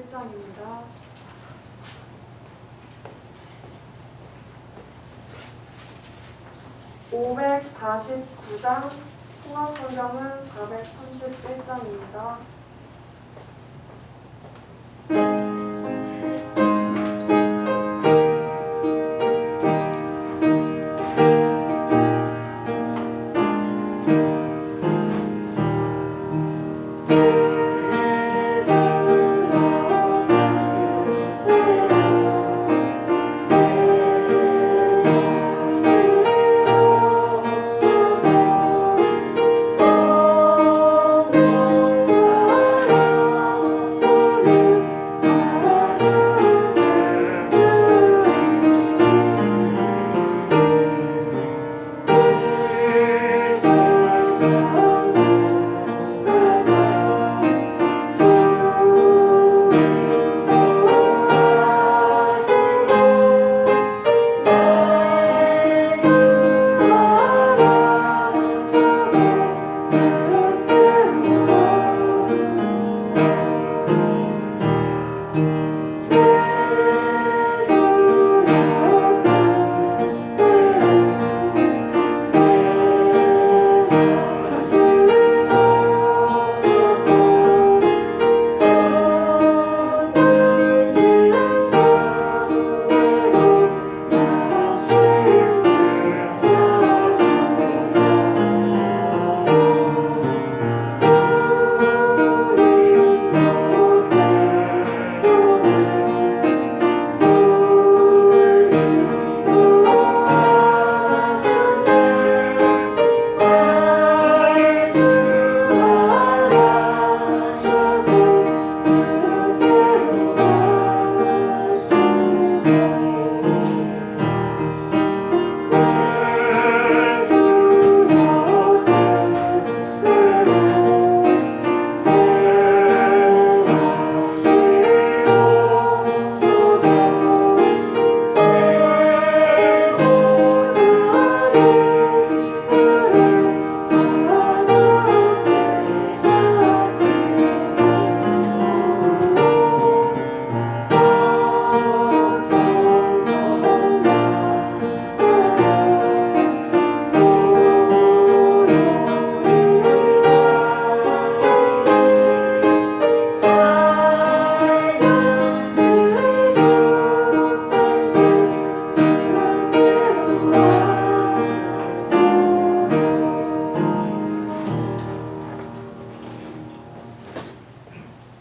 1장입니다. (549장) 통합성경은 431장입니다.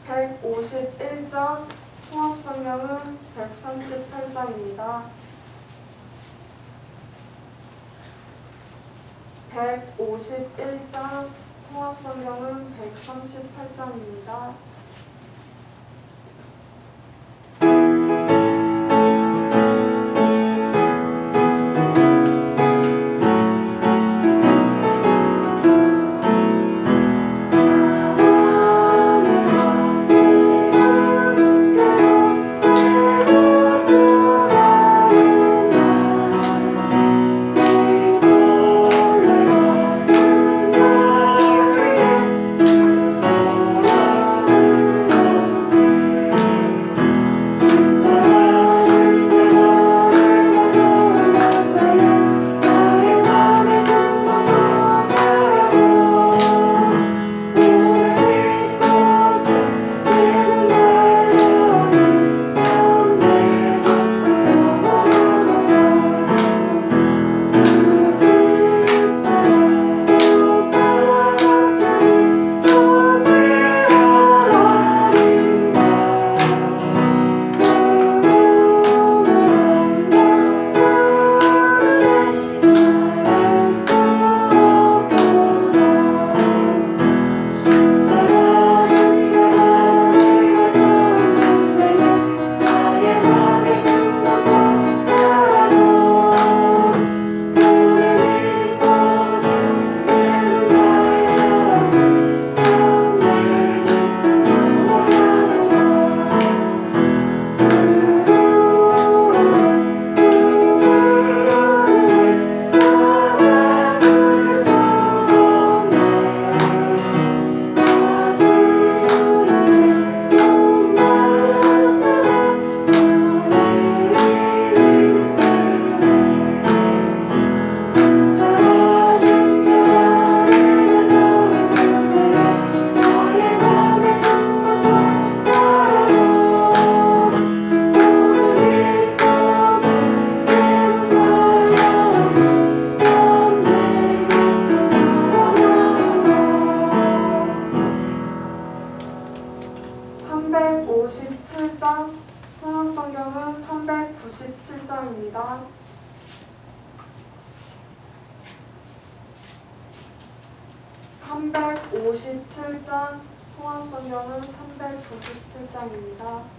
(151장) 통합성경은 138장입니다. (151장) 통합성경은 138장입니다. 357장, 통합성경은 397장입니다. 357장, 통합성경은 397장입니다.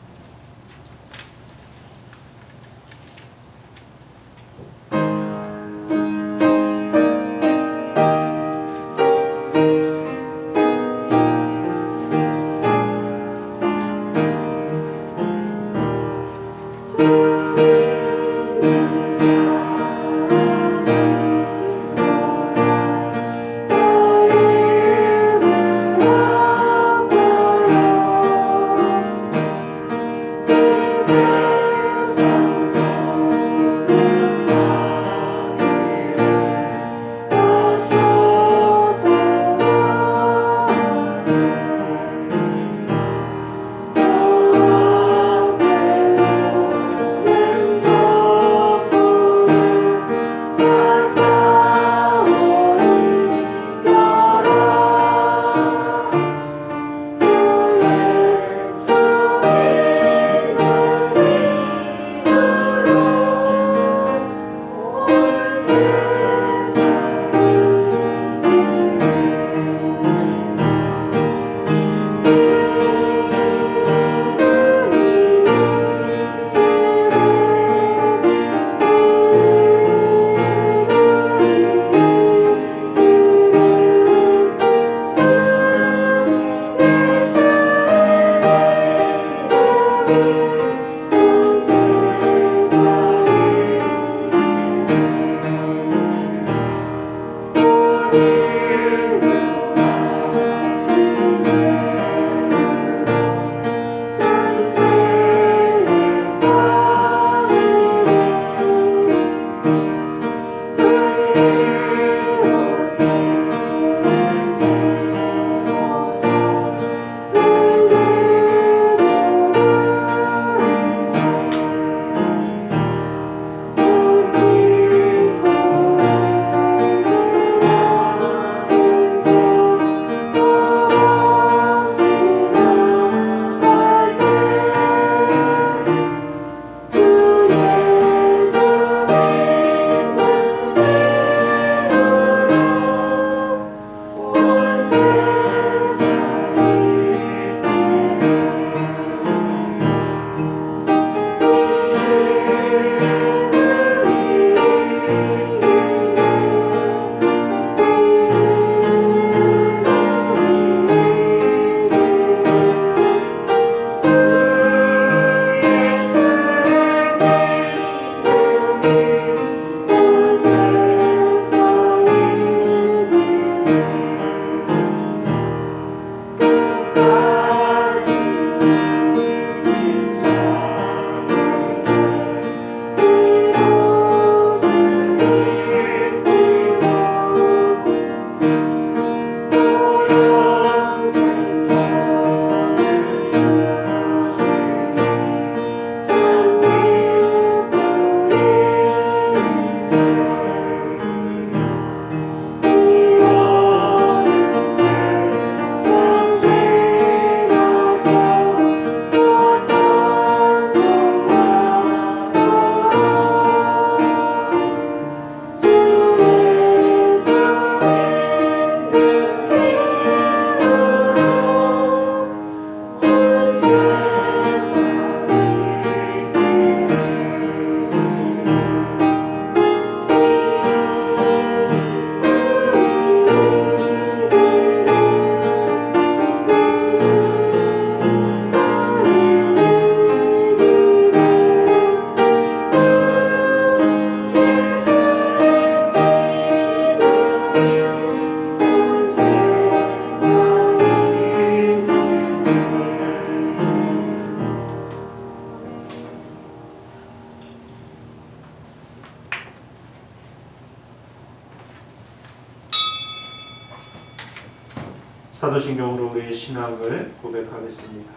사도신경으로 우리의 신앙을 고백하겠습니다.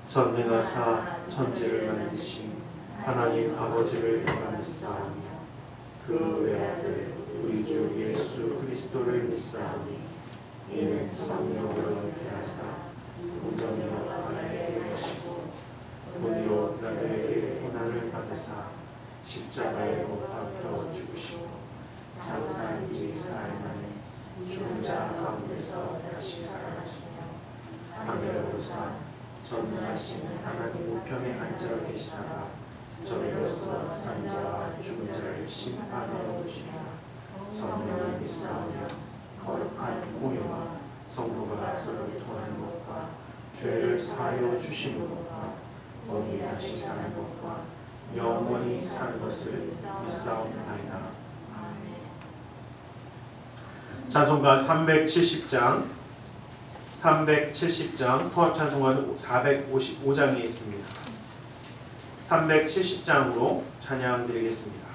전능하사 천지를 만드신 하나님 아버지를 바라사오며 그 외아들 우리 주 예수 그리스도를 믿사오니 이는 성령으로 태하사 공정이여 나에게 하시고 도리어 나에게 고난을 받으사 십자가에 못 박혀 죽으시고 장사한 뒤 사흘 만에 죽은 자 가운데서 다시 살아나시며 하늘에 오르사 전능하신 하나님 우편에 앉아 계시다가 저리로서 산 자와 죽은 자를 심판하러 오시며 성령을 믿사오며 거룩한 공예와 성도가 서로 통하는 것과 죄를 사하여 주시는 것과 몸이 다시 사는 것과 영원히 사는 것을 믿사옵나이다. 아멘. 찬송가 370장 통합찬송가는 455장에 있습니다. 370장으로 찬양 드리겠습니다.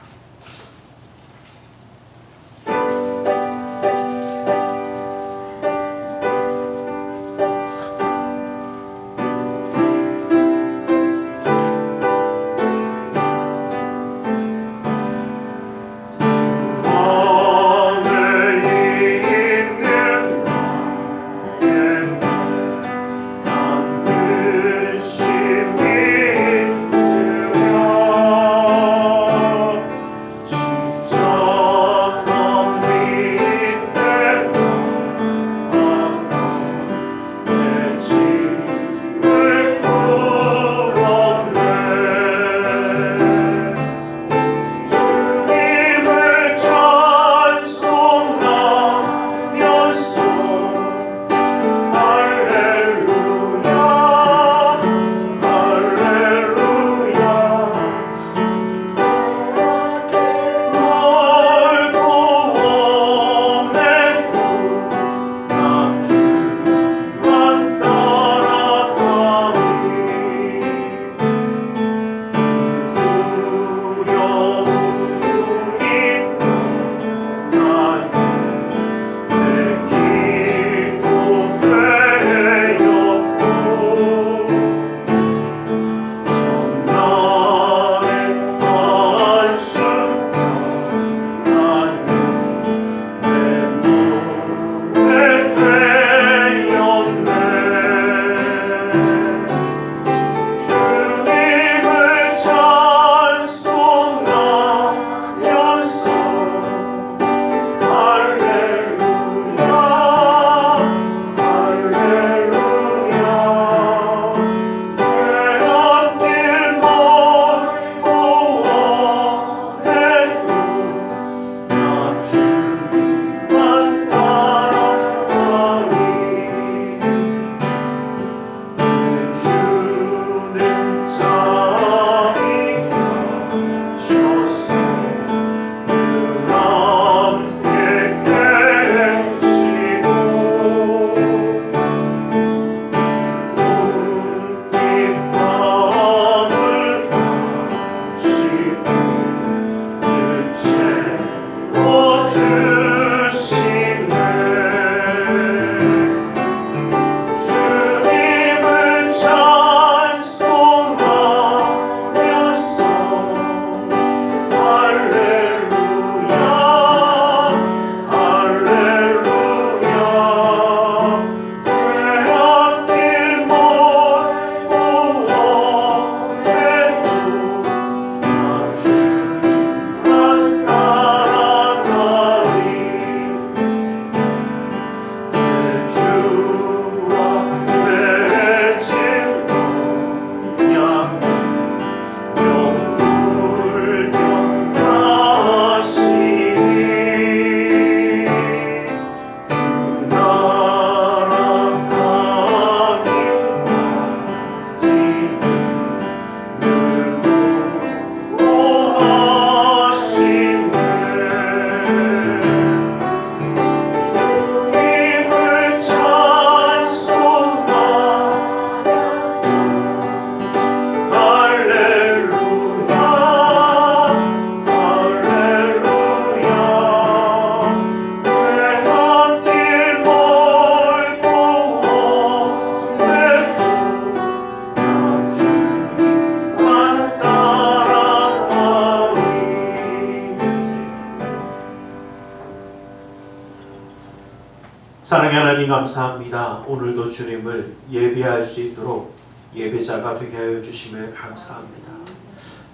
사랑의 하나님 감사합니다. 오늘도 주님을 예배할 수 있도록 예배자가 되게 하여 주심을 감사합니다.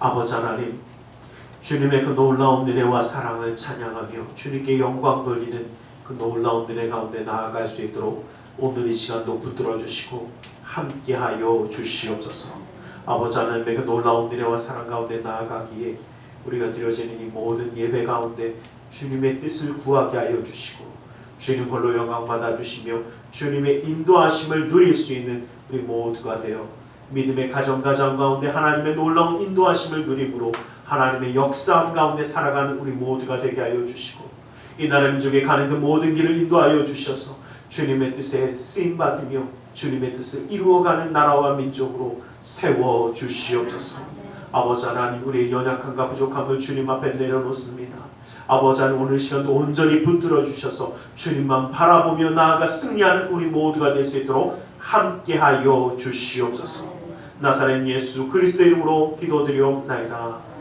아버지 하나님, 주님의 그 놀라운 은혜와 사랑을 찬양하며 주님께 영광 돌리는 그 놀라운 은혜 가운데 나아갈 수 있도록 오늘 이 시간도 붙들어 주시고 함께하여 주시옵소서. 아버지 하나님의 그 놀라운 은혜와 사랑 가운데 나아가기에 우리가 드려지는 이 모든 예배 가운데 주님의 뜻을 구하게 하여 주시고 주님 홀로 영광 받아 주시며 주님의 인도하심을 누릴 수 있는 우리 모두가 되어 믿음의 가정 가운데 하나님의 놀라운 인도하심을 누림으로 하나님의 역사함 가운데 살아가는 우리 모두가 되게 하여 주시고 이 나라 민족에 가는 그 모든 길을 인도하여 주셔서 주님의 뜻에 쓰임받으며 주님의 뜻을 이루어가는 나라와 민족으로 세워 주시옵소서. 아버지 하나님, 우리의 연약함과 부족함을 주님 앞에 내려놓습니다. 아버지 하나님, 오늘 시간도 온전히 붙들어 주셔서 주님만 바라보며 나아가 승리하는 우리 모두가 될 수 있도록 함께하여 주시옵소서. 나사렛 예수 그리스도 이름으로 기도드리옵나이다.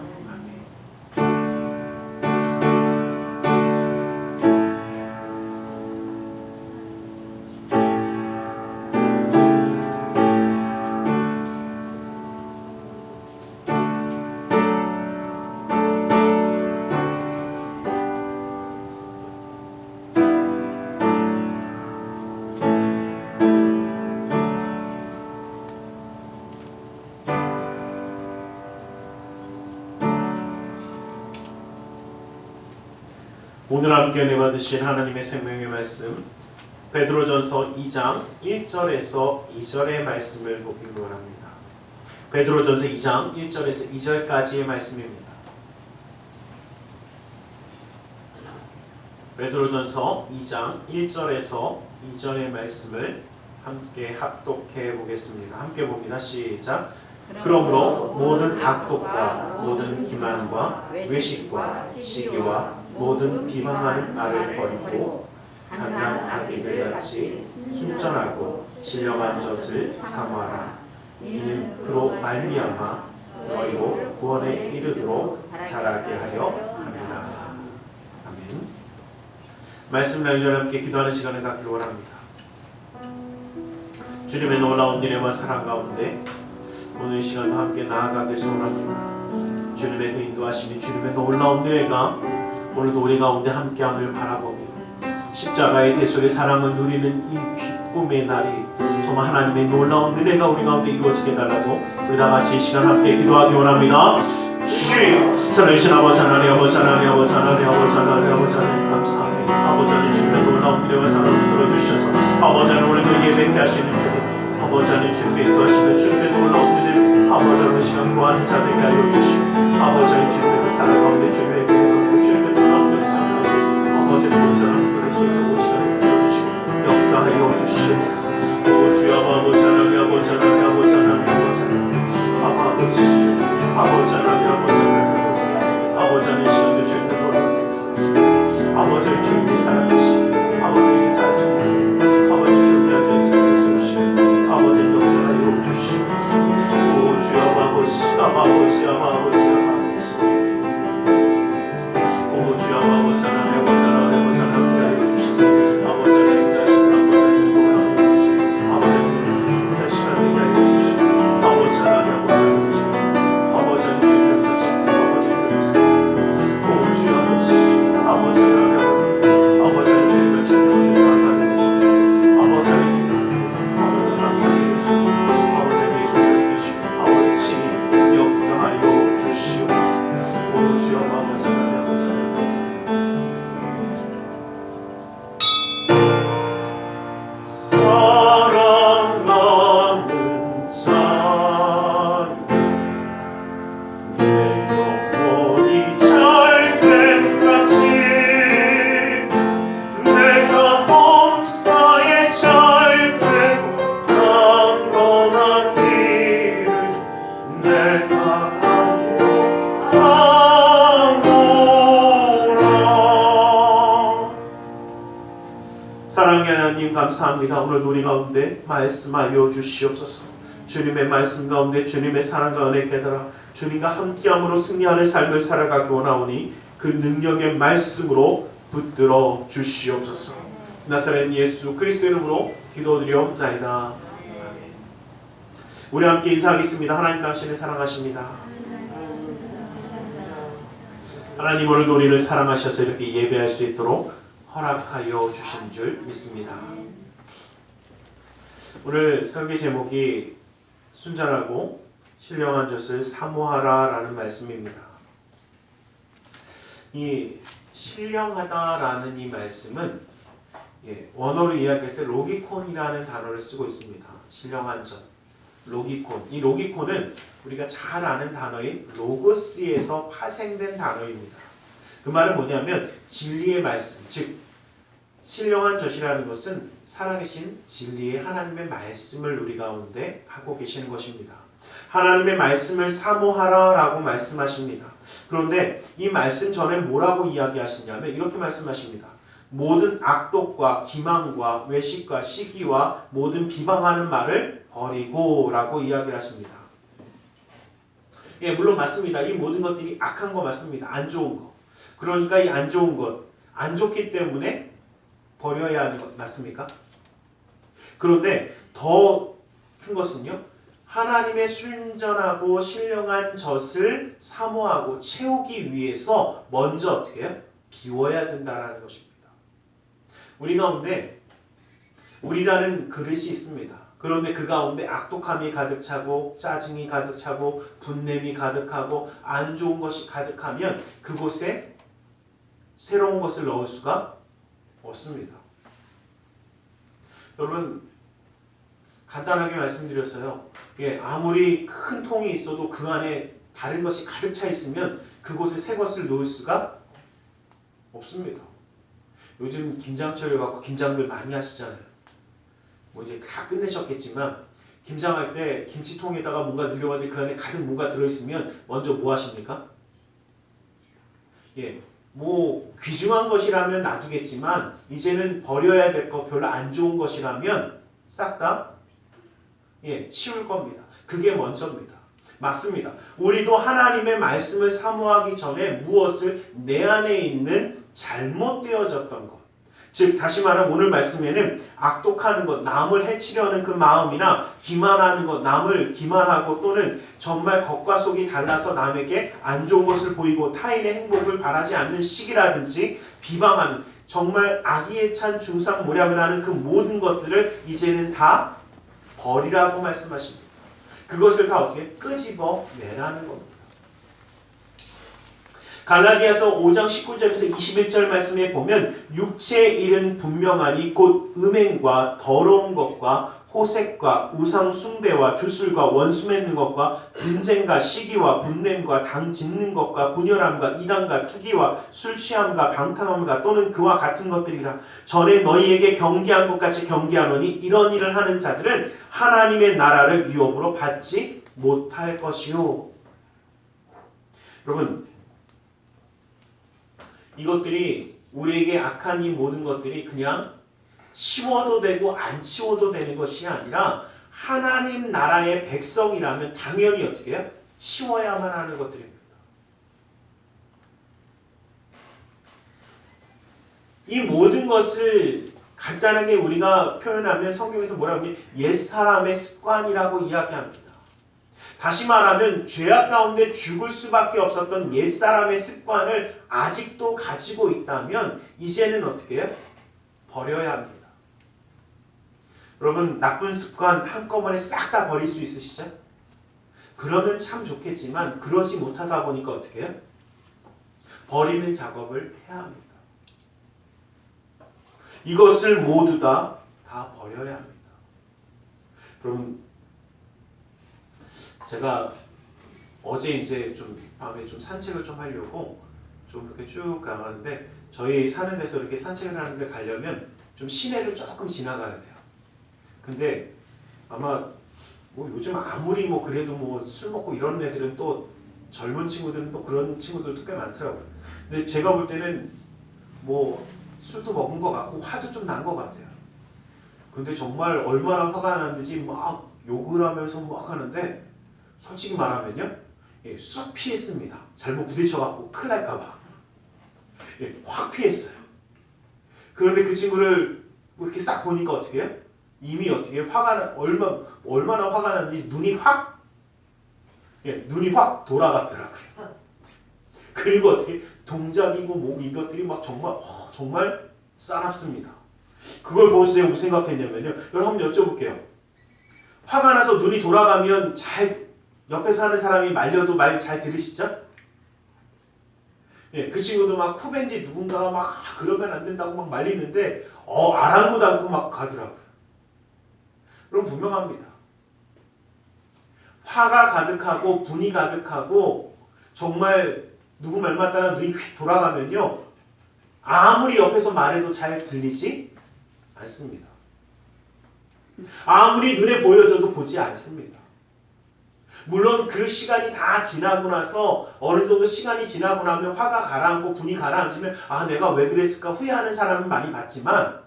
오늘 함께 은혜 받으신 하나님의 생명의 말씀 베드로전서 2장 1절에서 2절의 말씀을 보기를 원합니다. 베드로전서 2장 1절에서 2절까지의 말씀입니다. 베드로전서 2장 1절에서 2절의 말씀을 함께 합독해 보겠습니다. 함께 봅니다. 시작. 그러므로 모든 악독과 모든 기만과 외식과 시기와 모든 비방하는 말을 버리고 강한 아기들 같이 순전하고 신령한 젖을 사모하라. 이는 그로 말미암아 너희로 구원에 이르도록 자라게 하려 함이라. 아멘. 말씀 나누자 함께 기도하는 시간을 갖기를 원합니다. 주님의 놀라운 은혜와 사랑 가운데 오늘 이 시간도 함께 나아가길 소원합니다. 주님의 그 인도하심이 주님의 놀라운 은혜가 오늘도 우리 가운데 함께함을 바라보며 십자가의 대속의 사랑을 누리는 이 기쁨의 날이 정말 하나님의 놀라운 은혜가 우리 가운데 이루어지게 달라고 우리 다 같이 이 시간 함께 기도하기 원합니다. 주여, 살아계신 아버지 하나님, 아버지 하나님, 아버지 하나님, 아버지 하나님, 아버지 하나님 감사합니다. 아버지 하나님, 주님의 놀라운 은혜와 사랑을 들어주셔서 아버지 하나님, 오늘도 예배케 하시는 주님, 아버지 하나님, 주님의 인도하시며 주님의 놀라운 은혜를 아버지 하나님 시간 구하는 자들에게 알려주시고 아버지 하나님, 주님의 그 사랑 가운데 주님의 그 행함, 주님의 놀라운 그 사랑 가운데 아버지 하나님, 온전한 그럴 수 있도록 시간을 들어주시고 역사하여 주시옵소서. 오 주여, 아버지 하나님, 아버지 하나님, 아버지 하나님, 아버지 하나님, 아버지 아버지 하나님, 아버지 하나님, 아버지 하나님, 시간도 주님의 노력을 드리겠습니다. 아버지 하나님, 주님의 사랑하시고 아버지의 사랑하시고 아버지 주님의 대적을 세우시고 아버지 역사하여 주시옵소서. 오 주여, 아버지 아버지 아버지 아버지 오 주여, 아버지 하나님, 아버지 하나님, 아버지 하나님 하여 주시소. 아버지 하나님 다시는 아버지 하나님 놀라운 것이소. 아버지 하나님 주님의 시간을 하여 주시고 아버지 하나님, 아버지 하나님 아버지 하나님 주님 역사시고 아버지 하나님 오 주여, 아버지 하나님, 아버지 하나님 주님의 시간을 나아가는 아버지 하나님, 아버지 감사하여 주시고 아버지 하나님 예수를 주시고 아버지 친히 역사하여 주시옵소서. 오 주여, 아버지 하나님, 아버지 하나님, 아버지 하나님 사랑 많은 자유 내 영혼이 잘됨같이 내가 범사에 잘되고 강건하기를 내가 사랑의 하나님 감사합니다. 오늘도 우리 가운데 말씀하여 주시옵소서. 주님의 말씀 가운데 주님의 사랑과 은혜 깨달아 주님과 함께함으로 승리하는 삶을 살아가기 원하오니 그 능력의 말씀으로 붙들어 주시옵소서. 나사렛 예수 그리스도 이름으로 기도드리옵나이다. 아멘. 우리 함께 인사하겠습니다. 하나님 당신을 사랑하십니다. 하나님 오늘도 우리를 사랑하셔서 이렇게 예배할 수 있도록 허락하여 주신 줄 믿습니다. 오늘 설교 제목이 순전하고 신령한 젖을 사모하라라는 말씀입니다. 이 신령하다라는 이 말씀은 원어로 이야기할 때 로기콘이라는 단어를 쓰고 있습니다. 신령한 젖, 로기콘. 이 로기콘은 우리가 잘 아는 단어인 로고스에서 파생된 단어입니다. 그 말은 뭐냐면 진리의 말씀, 즉 신령한 젖이라는 것은 살아계신 진리의 하나님의 말씀을 우리 가운데 하고 계시는 것입니다. 하나님의 말씀을 사모하라라고 말씀하십니다. 그런데 이 말씀 전에 뭐라고 이야기하시냐면 이렇게 말씀하십니다. 모든 악독과 기망과 외식과 시기와 모든 비방하는 말을 버리고 라고 이야기를 하십니다. 물론 맞습니다. 이 모든 것들이 악한 거 맞습니다. 안 좋은 거. 그러니까 이 안 좋은 것, 안 좋기 때문에 버려야 하는 것 맞습니까? 그런데 더 큰 것은요. 하나님의 순전하고 신령한 젖을 사모하고 채우기 위해서 먼저 어떻게 해요? 비워야 된다라는 것입니다. 우리 가운데 우리라는 그릇이 있습니다. 그런데 그 가운데 악독함이 가득 차고 짜증이 가득 차고 분냄이 가득하고 안 좋은 것이 가득하면 그곳에 새로운 것을 넣을 수가 없습니다. 여러분 간단하게 말씀드렸어요. 아무리 큰 통이 있어도 그 안에 다른 것이 가득 차 있으면 그곳에 새 것을 넣을 수가 없습니다. 요즘 김장철에 갖고 김장들 많이 하시잖아요. 뭐 이제 다 끝내셨겠지만 김장할 때 김치통에다가 뭔가 늘려봤는데 그 안에 가득 뭔가 들어있으면 먼저 뭐 하십니까? 뭐 귀중한 것이라면 놔두겠지만 이제는 버려야 될 것 별로 안 좋은 것이라면 싹 다 치울 겁니다. 그게 먼저입니다. 맞습니다. 우리도 하나님의 말씀을 사모하기 전에 무엇을 내 안에 있는 잘못되어졌던 것, 즉 다시 말하면 오늘 말씀에는 악독하는 것, 남을 해치려는 그 마음이나 기만하는 것, 남을 기만하고 또는 정말 겉과 속이 달라서 남에게 안 좋은 것을 보이고 타인의 행복을 바라지 않는 시기라든지 비방하는 정말 악의에 찬 중상모략을 하는 그 모든 것들을 이제는 다 버리라고 말씀하십니다. 그것을 다 어떻게 끄집어 내라는 겁니다. 갈라디아서 5장 19절에서 21절 말씀에 보면 육체의 일은 분명하니 곧 음행과 더러운 것과 호색과 우상 숭배와 주술과 원수 맺는 것과 분쟁과 시기와 분냄과 당 짓는 것과 분열함과 이단과 투기와 술 취함과 방탕함과 또는 그와 같은 것들이라. 전에 너희에게 경계한 것 같이 경계하노니 이런 일을 하는 자들은 하나님의 나라를 위협으로 받지 못할 것이요. 여러분 이것들이 우리에게 악한 이 모든 것들이 그냥 치워도 되고 안 치워도 되는 것이 아니라 하나님 나라의 백성이라면 당연히 어떻게 해요? 치워야만 하는 것들입니다. 이 모든 것을 간단하게 우리가 표현하면 성경에서 뭐라고 하냐면 옛사람의 습관이라고 이야기합니다. 다시 말하면 죄악 가운데 죽을 수밖에 없었던 옛사람의 습관을 아직도 가지고 있다면 이제는 어떻게 해요? 버려야 합니다. 여러분 나쁜 습관 한꺼번에 싹 다 버릴 수 있으시죠? 그러면 참 좋겠지만 그러지 못하다 보니까 어떻게 해요? 버리는 작업을 해야 합니다. 이것을 모두 다 버려야 합니다. 그럼 제가 어제 이제 좀 밤에 좀 산책을 좀 하려고 좀 이렇게 쭉 가는데 저희 사는 데서 이렇게 산책을 하는데 가려면 좀 시내를 조금 지나가야 돼요. 근데 아마 뭐 요즘 아무리 뭐 그래도 뭐 술 먹고 이런 애들은 또 젊은 친구들은 또 그런 친구들도 꽤 많더라고요. 근데 제가 볼 때는 뭐 술도 먹은 것 같고 화도 좀 난 것 같아요. 근데 정말 얼마나 화가 났는지 막 욕을 하면서 막 하는데 솔직히 말하면요, 쑥 피했습니다. 잘못 부딪혀갖고 큰일 날까봐 확 피했어요. 그런데 그 친구를 이렇게 싹 보니까 어떻게 해요? 이미 어떻게 해요? 얼마나 화가 났는지 눈이 확 돌아갔더라고요. 그리고 어떻게 동작이고 목 이것들이 막 정말 싸납습니다. 그걸 보면서 제가 무슨 생각했냐면요. 여러분 한번 여쭤볼게요. 화가 나서 눈이 돌아가면 옆에서 하는 사람이 말려도 말 잘 들으시죠? 그 친구도 막 후배인지 누군가가 막 그러면 안 된다고 막 말리는데 아랑곳 막 가더라고요. 그럼 분명합니다. 화가 가득하고 분이 가득하고 정말 누구 말 맞다가 눈이 휙 돌아가면요. 아무리 옆에서 말해도 잘 들리지 않습니다. 아무리 눈에 보여줘도 보지 않습니다. 물론 그 시간이 다 지나고 나서 어느 정도 시간이 지나고 나면 화가 가라앉고 분이 가라앉으면 내가 왜 그랬을까 후회하는 사람은 많이 봤지만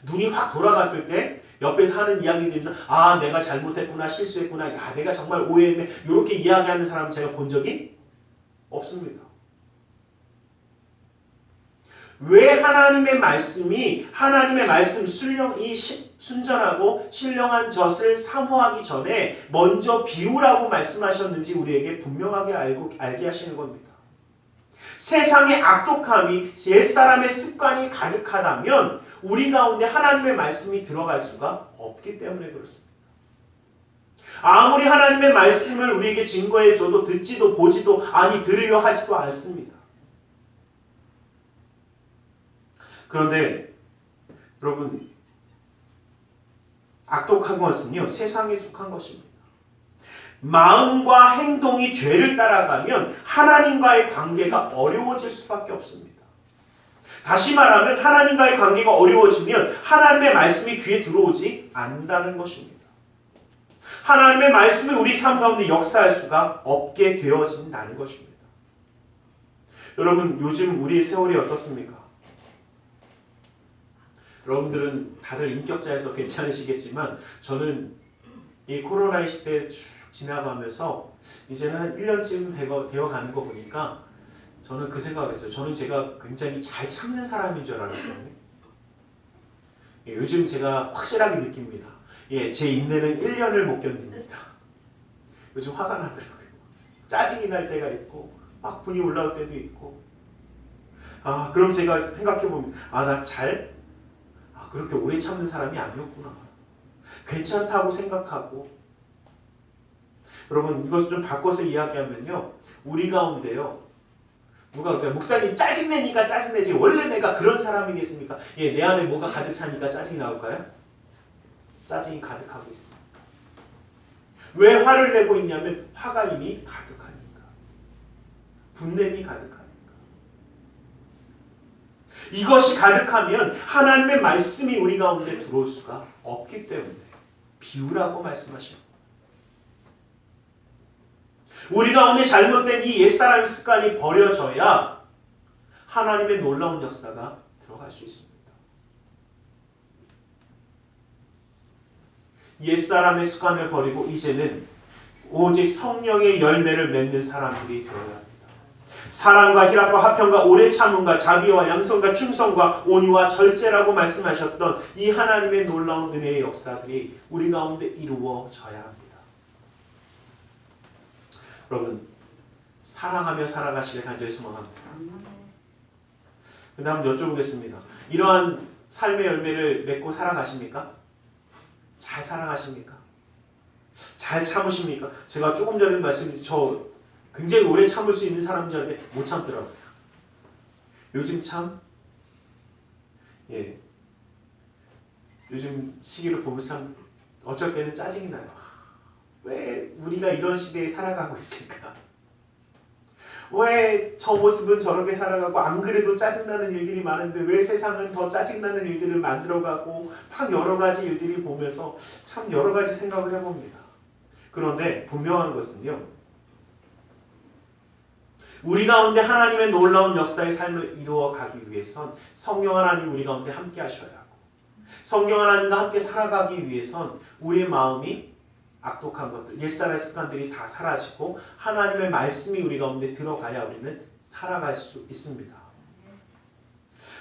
눈이 확 돌아갔을 때 옆에서 하는 이야기 들으면서 내가 잘못했구나 실수했구나 내가 정말 오해했네 이렇게 이야기하는 사람은 제가 본 적이 없습니다. 왜 하나님의 말씀 순전하고 신령한 젖을 사모하기 전에 먼저 비우라고 말씀하셨는지 우리에게 분명하게 알게 하시는 겁니다. 세상의 악독함이 옛사람의 습관이 가득하다면 우리 가운데 하나님의 말씀이 들어갈 수가 없기 때문에 그렇습니다. 아무리 하나님의 말씀을 우리에게 증거해줘도 듣지도 보지도 들으려 하지도 않습니다. 그런데 여러분 악독한 것은요 세상에 속한 것입니다. 마음과 행동이 죄를 따라가면 하나님과의 관계가 어려워질 수밖에 없습니다. 다시 말하면 하나님과의 관계가 어려워지면 하나님의 말씀이 귀에 들어오지 않는다는 것입니다. 하나님의 말씀이 우리 삶 가운데 역사할 수가 없게 되어진다는 것입니다. 여러분 요즘 우리의 세월이 어떻습니까? 여러분들은 다들 인격자여서 괜찮으시겠지만 저는 이 코로나의 시대에 쭉 지나가면서 이제는 한 1년쯤 되어가는 거 보니까 저는 그 생각을 했어요. 저는 제가 굉장히 잘 참는 사람인 줄 알았거든요. 요즘 제가 확실하게 느낍니다. 제 인내는 1년을 못 견딥니다. 요즘 화가 나더라고요. 짜증이 날 때가 있고 막 분이 올라올 때도 있고 그럼 제가 생각해보면 그렇게 오래 참는 사람이 아니었구나. 괜찮다고 생각하고 여러분 이것을 좀 바꿔서 이야기하면요. 우리 가운데요. 누가 목사님 짜증내니까 짜증내지 원래 내가 그런 사람이겠습니까? 내 안에 뭐가 가득 차니까 짜증이 나올까요? 짜증이 가득하고 있습니다. 왜 화를 내고 있냐면 화가 이미 가득하니까. 분냄이 가득하니까. 이것이 가득하면 하나님의 말씀이 우리 가운데 들어올 수가 없기 때문에 비우라고 말씀하십니다. 우리 가운데 잘못된 이 옛사람의 습관이 버려져야 하나님의 놀라운 역사가 들어갈 수 있습니다. 옛사람의 습관을 버리고 이제는 오직 성령의 열매를 맺는 사람들이 되어야 합니다. 사랑과 희락과 화평과 오래 참음과 자비와 양선과 충성과 온유와 절제라고 말씀하셨던 이 하나님의 놀라운 은혜의 역사들이 우리 가운데 이루어져야 합니다. 여러분 사랑하며 살아가시길 간절히 소망합니다. 그 다음 여쭤보겠습니다. 이러한 삶의 열매를 맺고 살아가십니까? 잘 살아가십니까? 잘 참으십니까? 제가 조금 전에 말씀드린 저 굉장히 오래 참을 수 있는 사람인 줄 알았는데 못 참더라고요. 요즘 요즘 시기를 보면 참 어쩔 때는 짜증이 나요. 왜 우리가 이런 시대에 살아가고 있을까? 왜 저 모습은 저렇게 살아가고 안 그래도 짜증나는 일들이 많은데 왜 세상은 더 짜증나는 일들을 만들어가고 막 여러 가지 일들이 보면서 참 여러 가지 생각을 해봅니다. 그런데 분명한 것은요. 우리 가운데 하나님의 놀라운 역사의 삶을 이루어가기 위해선 성령 하나님 우리 가운데 함께 하셔야 하고 성령 하나님과 함께 살아가기 위해선 우리의 마음이 악독한 것들, 옛사람의 습관들이 다 사라지고 하나님의 말씀이 우리 가운데 들어가야 우리는 살아갈 수 있습니다.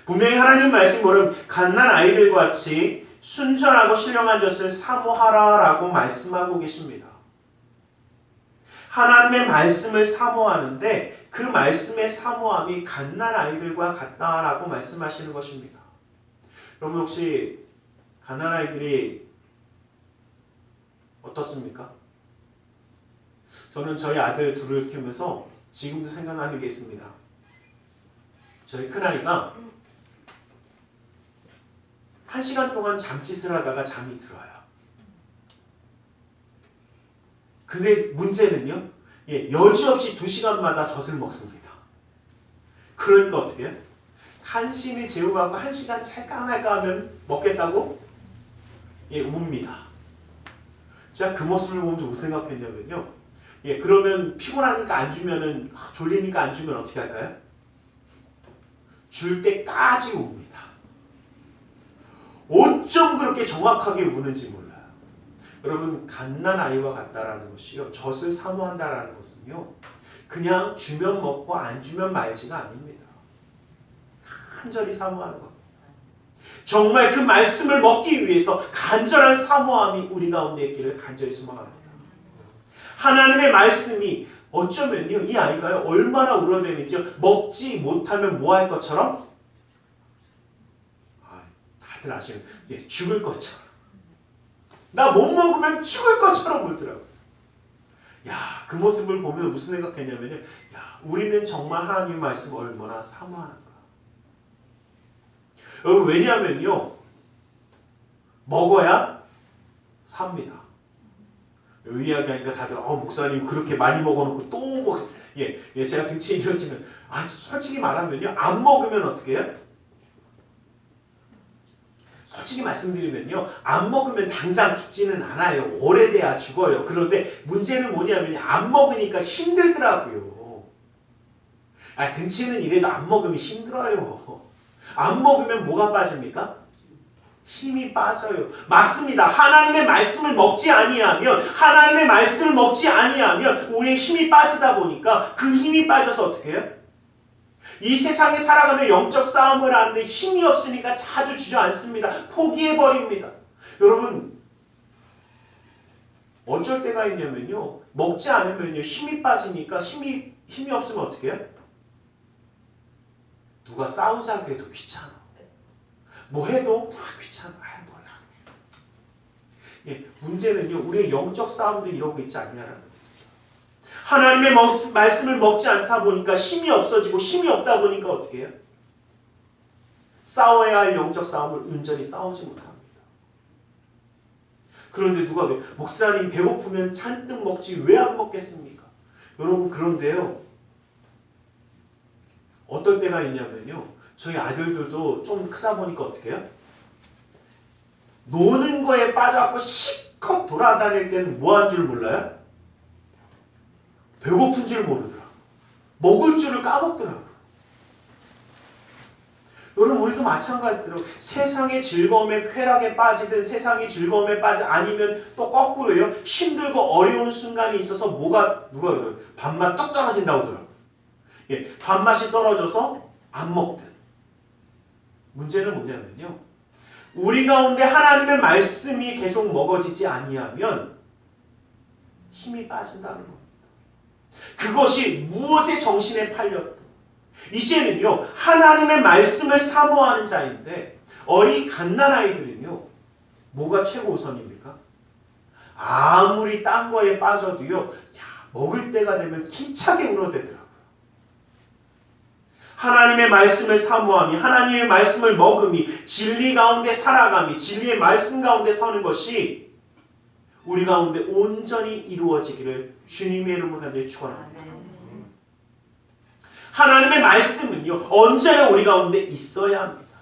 분명히 하나님 말씀이 뭐냐면 갓난 아이들과 같이 순전하고 신령한 젖을 사모하라라고 말씀하고 계십니다. 하나님의 말씀을 사모하는데 그 말씀의 사모함이 갓난 아이들과 같다라고 말씀하시는 것입니다. 여러분 혹시 갓난 아이들이 어떻습니까? 저는 저희 아들 둘을 키우면서 지금도 생각나는 게 있습니다. 저희 큰아이가 1시간 동안 잠짓을 하다가 잠이 들어요. 근데 문제는요, 여지없이 2시간마다 젖을 먹습니다. 그러니까 어떻게 해요? 간신히 재우고 1시간 찰까 말까 하면 먹겠다고? 웁니다. 제가 그 모습을 보면서 무슨 생각했냐면요. 그러면 피곤하니까 안 주면은, 졸리니까 안 주면 어떻게 할까요? 줄 때까지 웁니다. 어쩜 그렇게 정확하게 우는지 몰라요. 여러분 갓난 아이와 같다라는 것이요. 젖을 사모한다라는 것은요. 그냥 주면 먹고 안 주면 말지가 아닙니다. 간절히 사모하는 겁니다. 정말 그 말씀을 먹기 위해서 간절한 사모함이 우리 가운데 있기를 간절히 소망합니다. 하나님의 말씀이 어쩌면요. 이 아이가요. 얼마나 울어대는지요. 먹지 못하면 뭐 할 것처럼? 다들 아시는 죽을 것처럼. 나 못 먹으면 죽을 것처럼 울더라고요. 야, 그 모습을 보면 무슨 생각했냐면요. 야, 우리는 정말 하나님의 말씀을 얼마나 사모하는가. 여러분 왜냐하면요. 먹어야 삽니다. 이 이야기하니까 다들 목사님 그렇게 많이 먹어놓고 또 먹... 제가 등치에 이어지면 솔직히 말하면요. 안 먹으면 어떻게 해요? 솔직히 말씀드리면요. 안 먹으면 당장 죽지는 않아요. 오래돼야 죽어요. 그런데 문제는 뭐냐면 안 먹으니까 힘들더라고요. 등치는 이래도 안 먹으면 힘들어요. 안 먹으면 뭐가 빠집니까? 힘이 빠져요. 맞습니다. 하나님의 말씀을 먹지 아니하면 우리의 힘이 빠지다 보니까 그 힘이 빠져서 어떻게 해요? 이 세상에 살아가며 영적 싸움을 하는데 힘이 없으니까 자주 주저앉습니다. 포기해버립니다. 여러분 어쩔 때가 있냐면요. 먹지 않으면요. 힘이 빠지니까 힘이 없으면 어떻게 해요? 누가 싸우자고 해도 귀찮아. 뭐 해도 다 귀찮아. 문제는요. 우리의 영적 싸움도 이러고 있지 않냐라는 거예요. 하나님의 말씀을 먹지 않다 보니까 힘이 없어지고 힘이 없다 보니까 어떻게 해요? 싸워야 할 영적 싸움을 온전히 싸우지 못합니다. 그런데 누가 왜 목사님 배고프면 잔뜩 먹지 왜 안 먹겠습니까? 여러분 그런데요. 어떨 때가 있냐면요. 저희 아들들도 좀 크다 보니까 어떻게 해요? 노는 거에 빠져갖고 실컷 돌아다닐 때는 뭐 한 줄 몰라요? 배고픈 줄 모르더라고요. 먹을 줄을 까먹더라고요. 여러분 우리도 마찬가지더라고요. 세상의 즐거움에 쾌락에 빠지든 세상의 즐거움에 아니면 또 거꾸로요. 힘들고 어려운 순간이 있어서 누가 그러더라고요. 밥맛 뚝 떨어진다고 하더라고요. 밥맛이 떨어져서 안 먹든. 문제는 뭐냐면요. 우리 가운데 하나님의 말씀이 계속 먹어지지 아니하면 힘이 빠진다는 겁니다. 그것이 무엇의 정신에 팔렸든 이제는요. 하나님의 말씀을 사모하는 자인데 어린 갓난아이들은요. 뭐가 최고 우선입니까? 아무리 딴 거에 빠져도요. 먹을 때가 되면 기차게 울어대더라고요. 하나님의 말씀을 사모함이 하나님의 말씀을 먹음이 진리 가운데 살아감이 진리의 말씀 가운데 서는 것이 우리 가운데 온전히 이루어지기를 주님의 이름으로 간절히 축원합니다. 하나님의 말씀은요. 언제나 우리 가운데 있어야 합니다.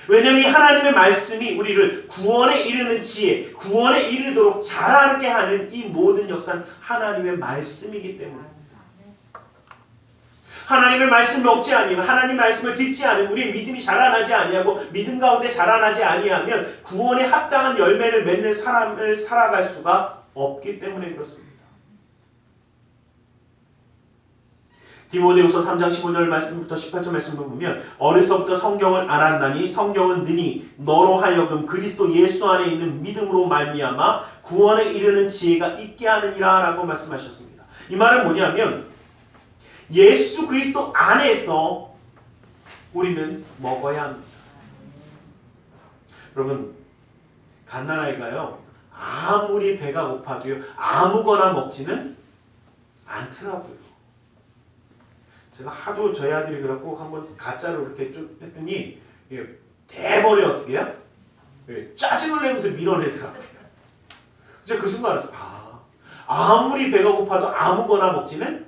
왜냐하면 이 하나님의 말씀이 우리를 구원에 이르는 지혜, 구원에 이르도록 자라게 하는 이 모든 역사는 하나님의 말씀이기 때문입니다. 하나님의 말씀을 먹지 아니하면 하나님의 말씀을 듣지 않으면 우리의 믿음이 자라나지 아니하고 믿음 가운데 자라나지 아니하면 구원에 합당한 열매를 맺는 사람을 살아갈 수가 없기 때문에 그렇습니다. 디모데후서 3장 15절 말씀부터 18절 말씀을 보면 어려서부터 성경을 알았나니 성경은 능히 너로 하여금 그리스도 예수 안에 있는 믿음으로 말미암아 구원에 이르는 지혜가 있게 하느니라 라고 말씀하셨습니다. 이 말은 뭐냐면 예수 그리스도 안에서 우리는 먹어야 합니다. 여러분 갓난아이가요 아무리 배가 고파도요 아무거나 먹지는 않더라고요. 제가 하도 저희 아들이 그렇고 한번 가짜로 이렇게 쭉 했더니 대번에 어떻게 해요? 짜증을 내면서 밀어내더라고요. 이제 그 순간 알았어요. 아무리 배가 고파도 아무거나 먹지는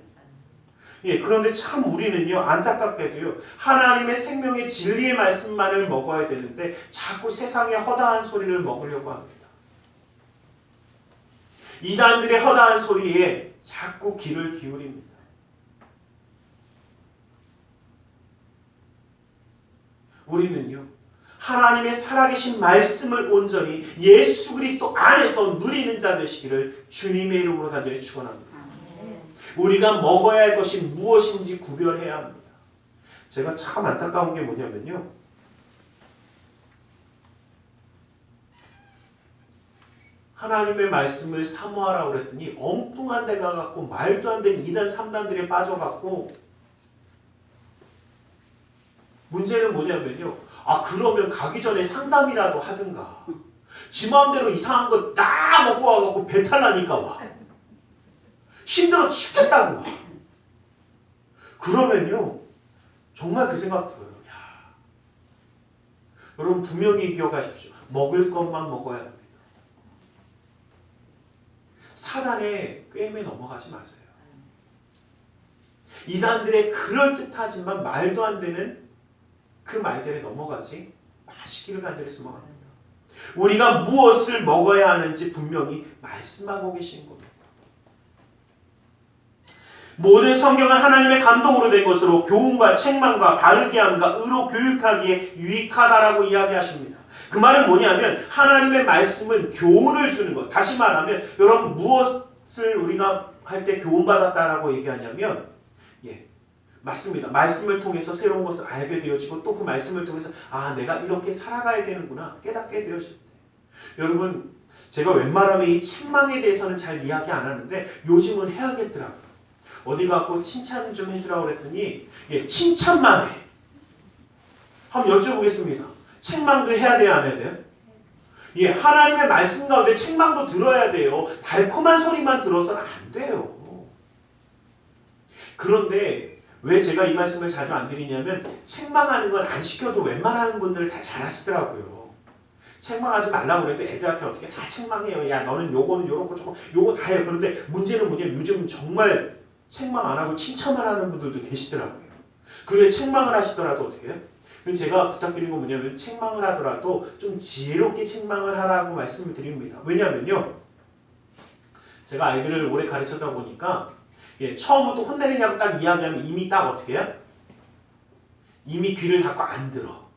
그런데 참 우리는요 안타깝게도요 하나님의 생명의 진리의 말씀만을 먹어야 되는데 자꾸 세상의 허다한 소리를 먹으려고 합니다. 이단들의 허다한 소리에 자꾸 귀를 기울입니다. 우리는요 하나님의 살아계신 말씀을 온전히 예수 그리스도 안에서 누리는 자 되시기를 주님의 이름으로 간절히 축원합니다. 우리가 먹어야 할 것이 무엇인지 구별해야 합니다. 제가 참 안타까운 게 뭐냐면요 하나님의 말씀을 사모하라고 그랬더니 엉뚱한 데 가갖고 말도 안 되는 2단 3단들에 빠져갖고 문제는 뭐냐면요 그러면 가기 전에 상담이라도 하든가 지 마음대로 이상한 거 다 먹고 와갖고 배탈 나니까 와 힘들어서 죽겠다고 와 그러면요 정말 그 생각 들어요. 여러분 분명히 기억하십시오. 먹을 것만 먹어야 합니다. 사단의 꾀임에 넘어가지 마세요. 이단들의 그럴듯하지만 말도 안 되는 그 말들에 넘어가지 마시기를 간절히 소망합니다. 우리가 무엇을 먹어야 하는지 분명히 말씀하고 계신 겁니다. 모든 성경은 하나님의 감동으로 된 것으로 교훈과 책망과 바르게 함과 의로 교육하기에 유익하다라고 이야기하십니다. 그 말은 뭐냐면 하나님의 말씀은 교훈을 주는 것. 다시 말하면 여러분 무엇을 우리가 할 때 교훈받았다라고 얘기하냐면 맞습니다. 말씀을 통해서 새로운 것을 알게 되어지고 또 그 말씀을 통해서 내가 이렇게 살아가야 되는구나 깨닫게 되어질 때 여러분 제가 웬만하면 이 책망에 대해서는 잘 이야기 안 하는데 요즘은 해야겠더라고요. 어디 가고 칭찬 좀 해주라고 그랬더니 칭찬만 해. 한번 여쭤보겠습니다. 책망도 해야 돼요? 안 해야 돼요? 하나님의 말씀 가운데 책망도 들어야 돼요. 달콤한 소리만 들어서는 안 돼요. 그런데 왜 제가 이 말씀을 자주 안 드리냐면 책망하는 건 안 시켜도 웬만한 분들 다 잘하시더라고요. 책망하지 말라고 해도 애들한테 어떻게 다 책망해요. 야 너는 요거는 요렇고 저거 요거 다 해요. 그런데 문제는 뭐냐면 요즘 정말 책망 안 하고 칭찬만 하는 분들도 계시더라고요. 그게 책망을 하시더라도 어떻게 해요? 제가 부탁드리는 건 뭐냐면 책망을 하더라도 좀 지혜롭게 책망을 하라고 말씀을 드립니다. 왜냐면요 제가 아이들을 오래 가르쳤다 보니까 처음부터 혼내느냐고 딱 이야기하면 이미 딱 어떻게 해요? 이미 귀를 닫고 안 들어.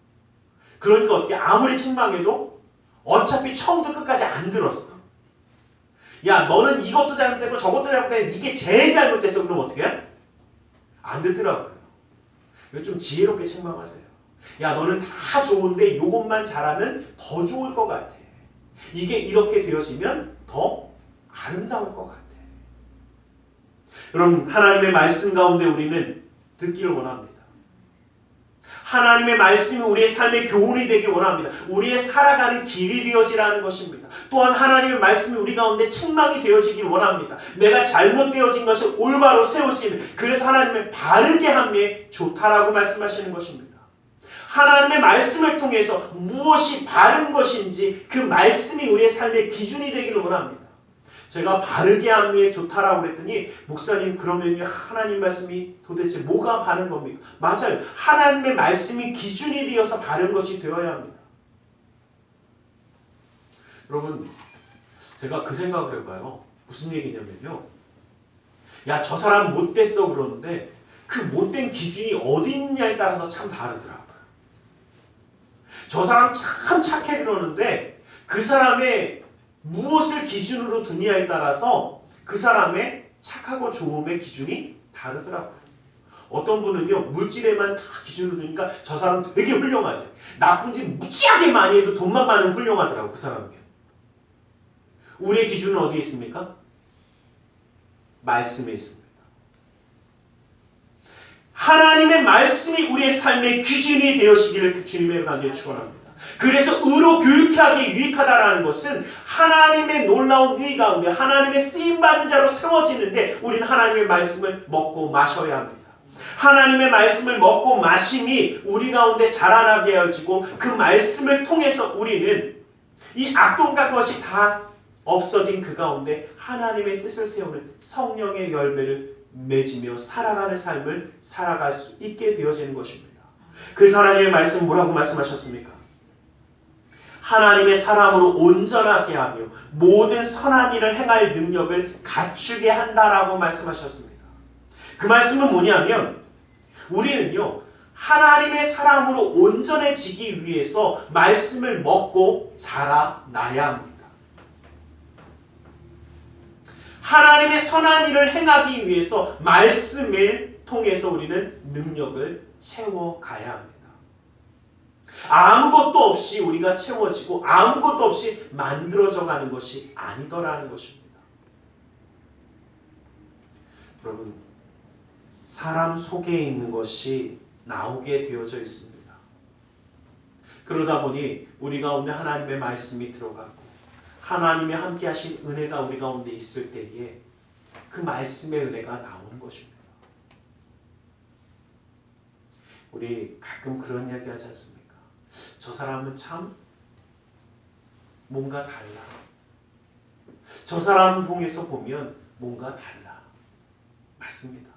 그러니까 어떻게 아무리 책망해도 어차피 처음부터 끝까지 안 들었어. 야 너는 이것도 잘못됐고 저것도 잘못됐고 이게 제일 잘못됐어. 그럼 어떻게 해? 안 듣더라고요. 이거 좀 지혜롭게 책망하세요. 야 너는 다 좋은데 이것만 잘하면 더 좋을 것 같아. 이게 이렇게 되어지면 더 아름다울 것 같아. 여러분 하나님의 말씀 가운데 우리는 듣기를 원합니다. 하나님의 말씀이 우리의 삶의 교훈이 되길 원합니다. 우리의 살아가는 길이 되어지라는 것입니다. 또한 하나님의 말씀이 우리 가운데 책망이 되어지길 원합니다. 내가 잘못되어진 것을 올바로 세울 수 있는 그래서 하나님의 바르게 함에 좋다라고 말씀하시는 것입니다. 하나님의 말씀을 통해서 무엇이 바른 것인지 그 말씀이 우리의 삶의 기준이 되기를 원합니다. 제가 바르게 함에 좋다라고 그랬더니 목사님 그러면 하나님 말씀이 도대체 뭐가 바른 겁니까? 맞아요. 하나님의 말씀이 기준이 되어서 바른 것이 되어야 합니다. 여러분 제가 그 생각을 해봐요. 무슨 얘기냐면요. 야 저 사람 못됐어 그러는데 그 못된 기준이 어디 있냐에 따라서 참 다르더라고요. 저 사람 참 착해 그러는데 그 사람의 무엇을 기준으로 두냐에 따라서 그 사람의 착하고 좋음의 기준이 다르더라고요. 어떤 분은요, 물질에만 다 기준으로 두니까 저 사람 되게 훌륭하대. 나쁜 짓 무지하게 많이 해도 돈만 많으면 훌륭하더라고, 그 사람에게. 우리의 기준은 어디에 있습니까? 말씀에 있습니다. 하나님의 말씀이 우리의 삶의 기준이 되어시기를 주님의 간절히 축원합니다. 그래서 의로 교육하기 유익하다라는 것은 하나님의 놀라운 의 가운데 하나님의 쓰임받는 자로 세워지는데 우리는 하나님의 말씀을 먹고 마셔야 합니다. 하나님의 말씀을 먹고 마심이 우리 가운데 자라나게 하여지고 그 말씀을 통해서 우리는 이 악동과 것이 다 없어진 그 가운데 하나님의 뜻을 세우는 성령의 열매를 맺으며 살아가는 삶을 살아갈 수 있게 되어지는 것입니다. 그래서 하나님의 말씀 뭐라고 말씀하셨습니까? 하나님의 사람으로 온전하게 하며 모든 선한 일을 행할 능력을 갖추게 한다라고 말씀하셨습니다. 그 말씀은 뭐냐면 우리는요 하나님의 사람으로 온전해지기 위해서 말씀을 먹고 자라나야 합니다. 하나님의 선한 일을 행하기 위해서 말씀을 통해서 우리는 능력을 채워가야 합니다. 아무것도 없이 우리가 채워지고 아무것도 없이 만들어져 가는 것이 아니더라는 것입니다. 여러분, 사람 속에 있는 것이 나오게 되어져 있습니다. 그러다 보니 우리 가운데 하나님의 말씀이 들어가고 하나님의 함께 하신 은혜가 우리 가운데 있을 때에 그 말씀의 은혜가 나오는 것입니다. 우리 가끔 그런 이야기 하지 않습니까? 저 사람은 참 뭔가 달라. 저 사람 통해서 보면 뭔가 달라. 맞습니다.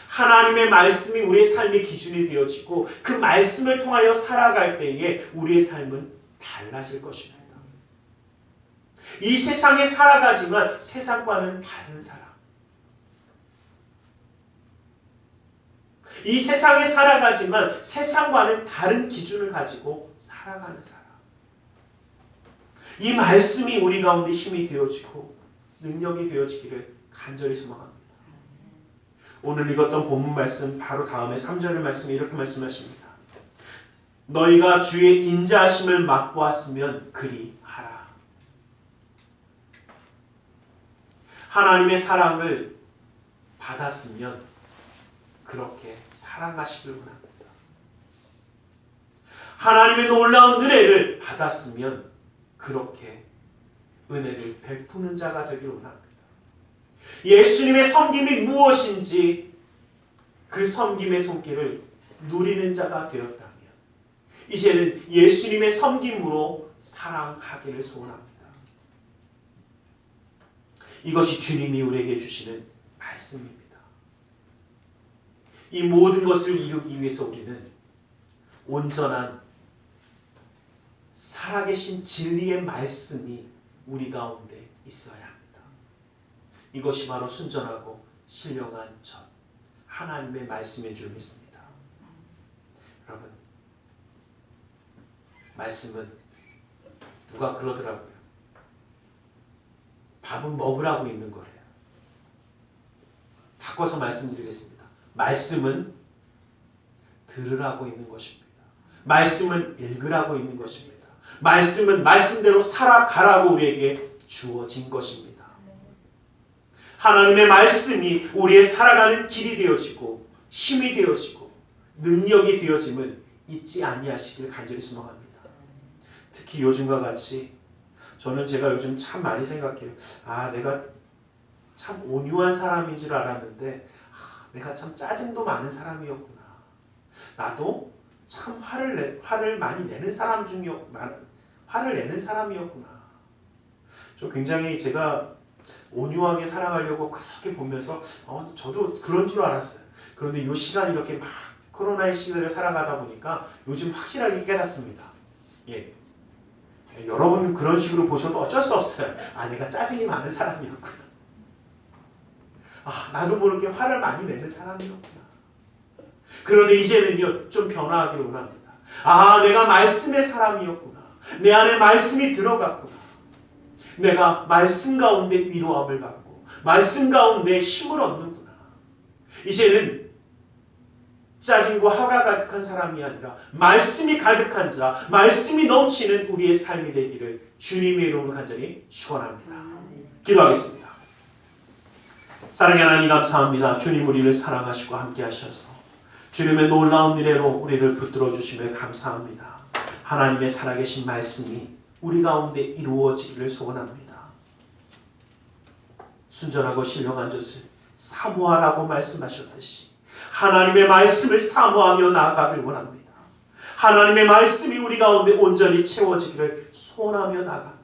하나님의 말씀이 우리의 삶의 기준이 되어지고 그 말씀을 통하여 살아갈 때에 우리의 삶은 달라질 것입니다. 이 세상에 살아가지만 세상과는 다른 사람. 이 세상에 살아가지만 세상과는 다른 기준을 가지고 살아가는 사람. 이 말씀이 우리 가운데 힘이 되어지고 능력이 되어지기를 간절히 소망합니다. 오늘 읽었던 본문 말씀 바로 다음에 3절의 말씀이 이렇게 말씀하십니다. 너희가 주의 인자하심을 맛보았으면 그리 하라. 하나님의 사랑을 받았으면 그렇게 살아가시길 원합니다. 하나님의 놀라운 은혜를 받았으면 그렇게 은혜를 베푸는 자가 되기를 원합니다. 예수님의 섬김이 무엇인지 그 섬김의 손길을 누리는 자가 되었다면 이제는 예수님의 섬김으로 사랑하기를 소원합니다. 이것이 주님이 우리에게 주시는 말씀입니다. 이 모든 것을 이루기 위해서 우리는 온전한 살아계신 진리의 말씀이 우리 가운데 있어야 합니다. 이것이 바로 순전하고 신령한 전 하나님의 말씀인 줄 믿습니다. 여러분, 말씀은 누가 그러더라고요. 밥은 먹으라고 있는 거래요. 바꿔서 말씀드리겠습니다. 말씀은 들으라고 있는 것입니다. 말씀은 읽으라고 있는 것입니다. 말씀은 말씀대로 살아가라고 우리에게 주어진 것입니다. 하나님의 말씀이 우리의 살아가는 길이 되어지고 힘이 되어지고 능력이 되어짐을 잊지 아니하시길 간절히 소망합니다. 특히 요즘과 같이 저는 제가 요즘 참 많이 생각해요. 내가 참 온유한 사람인 줄 알았는데 내가 참 짜증도 많은 사람이었구나. 나도 참 화를 많이 내는 사람 화를 내는 사람이었구나. 저 굉장히 제가 온유하게 살아가려고 그렇게 보면서 저도 그런 줄 알았어요. 그런데 이 시간 이렇게 막 코로나의 시대를 살아가다 보니까 요즘 확실하게 깨닫습니다. 예. 여러분 그런 식으로 보셔도 어쩔 수 없어요. 내가 짜증이 많은 사람이었구나. 나도 모르게 화를 많이 내는 사람이었구나. 그런데 이제는요 좀 변화하기를 원합니다. 내가 말씀의 사람이었구나. 내 안에 말씀이 들어갔구나. 내가 말씀 가운데 위로함을 받고 말씀 가운데 힘을 얻는구나. 이제는 짜증과 화가 가득한 사람이 아니라 말씀이 가득한 자, 말씀이 넘치는 우리의 삶이 되기를 주님의 이름으로 간절히 축원합니다. 기도하겠습니다. 사랑의 하나님 감사합니다. 주님 우리를 사랑하시고 함께 하셔서 주님의 놀라운 은혜로 우리를 붙들어 주심을 감사합니다. 하나님의 살아계신 말씀이 우리 가운데 이루어지기를 소원합니다. 순전하고 신령한 젖을 사모하라고 말씀하셨듯이 하나님의 말씀을 사모하며 나아가길 원합니다. 하나님의 말씀이 우리 가운데 온전히 채워지기를 소원하며 나아갑니다.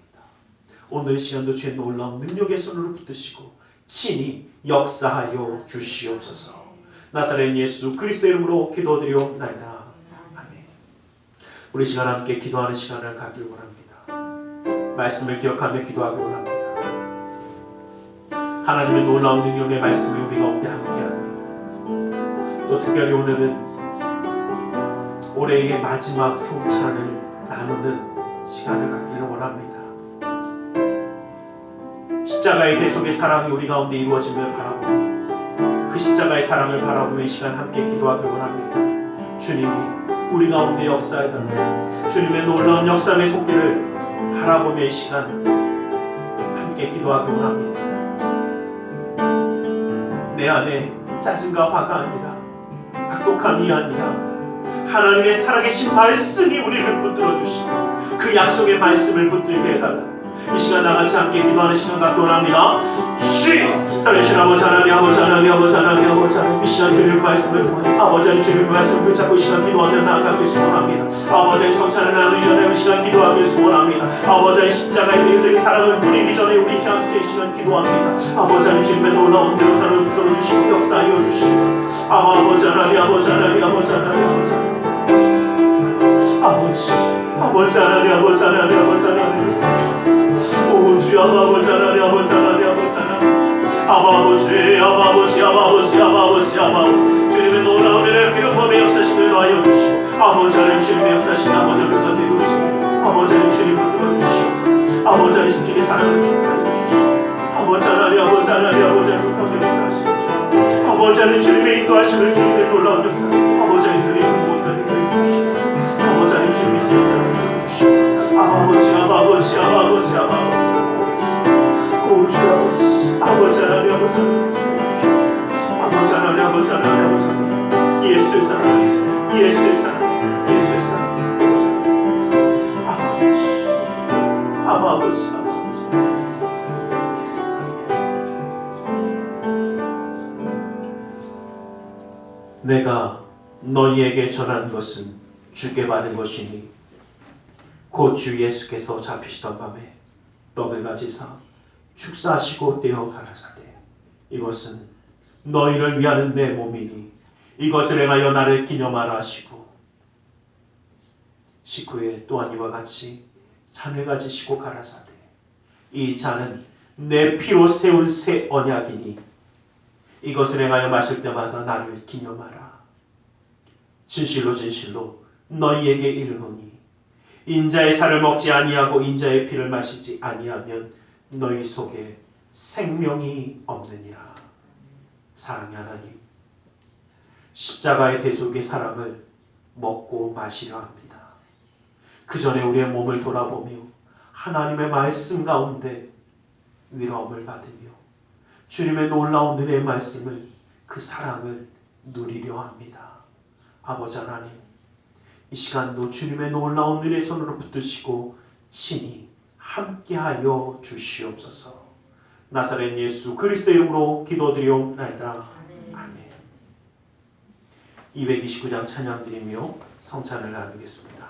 오늘 시간도 주의 놀라운 능력의 손으로 붙드시고 친히 역사하여 주시옵소서. 나사렛 예수 그리스도 이름으로 기도드리옵나이다. 아멘. 우리 시간 함께 기도하는 시간을 갖길 원합니다. 말씀을 기억하며 기도하길 원합니다. 하나님의 놀라운 능력의 말씀이 우리 가운데 함께하니 또 특별히 오늘은 올해의 마지막 성찬을 나누는 시간을 갖기를 원합니다. 십자가의 대속의 사랑이 우리 가운데 이루어짐을 바라보며 그 십자가의 사랑을 바라보며 이 시간 함께 기도하길 원합니다. 주님이 우리 가운데 역사해달라고 주님의 놀라운 역사의 속기를 바라보며 이 시간 함께 기도하길 원합니다. 내 안에 짜증과 화가 아니라 악독함이 아니라 하나님의 살아계신 말씀이 우리를 붙들어 주시고 그 약속의 말씀을 붙들게 해달라고 이 시간 나같이 함께 기도하는 시간 갖기 원합니다. 살아계신 아버지 하나님, 아버지 하나님, 아버지 하나님, 아버지 하나님, 이 시간 주님의 말씀을 통하여 아버지 하나님 주님의 말씀을 붙잡고 이 시간 기도하며 나아가길 소원합니다. 아버지 하나님 성찬을 나누기 전에 이 시간 기도하길 소원합니다. 아버지 하나님 십자가에 대해서 사랑을 누리기 전에 우리 함께 이 시간 기도합니다. 아버지 하나님 주님의 놀라운 대로 사랑을 붙들어 주시고 역사하여 주시옵소서. 아버지 하나님, 아버지 하나님, 아버지 하나님, 아버지 하나님, 아버지 하나님, 아버지 하나님, 아버지 하나님, 오 주여 아버지 하나님, 아버지 하나님, 아버지 하나님, 아버지, 아버지, 아버지, 아버지, 아버지, 주님의 놀라운 은혜 기록범의 역사심을 놓아여 주시고 아버지 하나님 주님의 역사심 아버지를 건네 누리시고 아버지 하나님 주님 붙들어 주시옵소서. 아버지 하나님 주님의 사랑을 기억하여 주시고 아버지 하나님, 아버지 하나님, 아버지 하나님 건네 인도하시고 아버지 하나님 주님의 인도하심을 주님의 놀라운 역사 아버지 하나님 주님의 모든 것을 해결해 주시옵소서. 아버지 하나님 주님의 역사를 붙들어 주시옵소서. 아버지, 아버지, 아버지, 아버지, 오 주 아버지, 아버지 하나님, 아버지 하나님 주시옵소서. 아버지 하나님, 아버지 하나님, 아버지 하나님, 예수의 사랑, 예수의 사랑, 예수의 사랑, 아버지, 아버지, 아버지. 내가 너희에게 전한 것은 주께 받은 것이니 곧 주 예수께서 잡히시던 밤에 떡을 가지사 축사하시고 떼어 가라사대 이것은 너희를 위하는 내 몸이니 이것을 행하여 나를 기념하라 하시고 식후에 또한 이와 같이 잔을 가지시고 가라사대 이 잔은 내 피로 세운 새 언약이니 이것을 행하여 마실 때마다 나를 기념하라. 진실로 진실로 너희에게 이르노니 인자의 살을 먹지 아니하고 인자의 피를 마시지 아니하면 너희 속에 생명이 없느니라. 사랑의 하나님, 십자가의 대속의 사랑을 먹고 마시려 합니다. 그 전에 우리의 몸을 돌아보며 하나님의 말씀 가운데 위로함을 받으며 주님의 놀라운 은혜의 말씀을 그 사랑을 누리려 합니다. 아버지 하나님, 이 시간도 주님의 놀라운 은혜의 손으로 붙드시고 친히 함께하여 주시옵소서. 나사렛 예수 그리스도 이름으로 기도드리옵나이다. 아멘. 229장 찬양 드리며 성찬을 나누겠습니다.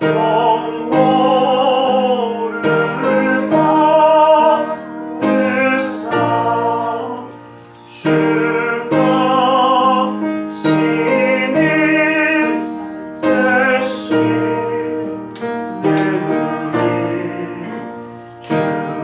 영혼을 받으사 주가 신이 되신 내 눈이 주의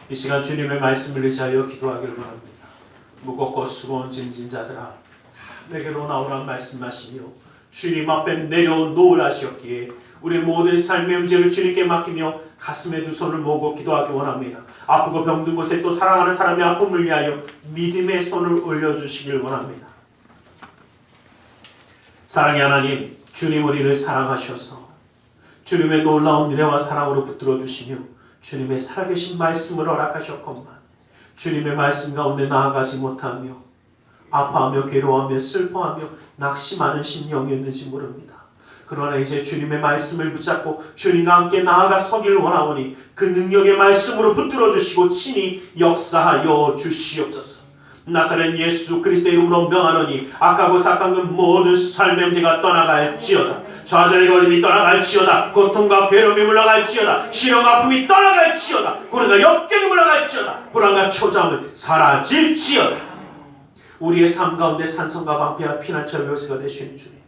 이 시간 주님의 말씀을 의지하여 기도하기를 바랍니다. 무겁고 수고한 짐진 자들아 내게로 나오라 말씀하시며 주님 앞에 내려놓으라 하셨기에 우리 모든 삶의 문제를 주님께 맡기며 가슴에 두 손을 모으고 기도하기 원합니다. 아프고 병든 곳에 또 사랑하는 사람의 아픔을 위하여 믿음의 손을 올려주시길 원합니다. 사랑의 하나님, 주님 우리를 사랑하셔서 주님의 놀라운 은혜와 사랑으로 붙들어 주시며 주님의 살아계신 말씀을 허락하셨건만 주님의 말씀 가운데 나아가지 못하며 아파하며 괴로워하며 슬퍼하며 낙심하는 심령이었는지 모릅니다. 그러나 이제 주님의 말씀을 붙잡고 주님과 함께 나아가 서길 원하오니 그 능력의 말씀으로 붙들어 주시고 친히 역사하여 주시옵소서. 나사렛 예수 그리스도의 이름으로 명하노니 악하고 삭한 모든 삶의 문제가 떠나갈지어다. 좌절의 거림이 떠나갈지어다. 고통과 괴로움이 물러갈지어다. 시련과 아픔이 떠나갈지어다. 고난과 역경이 물러갈지어다. 불안과 초조함은 사라질지어다. 우리의 삶 가운데 산성과 방패와 피난처 요새가 되시는 주님,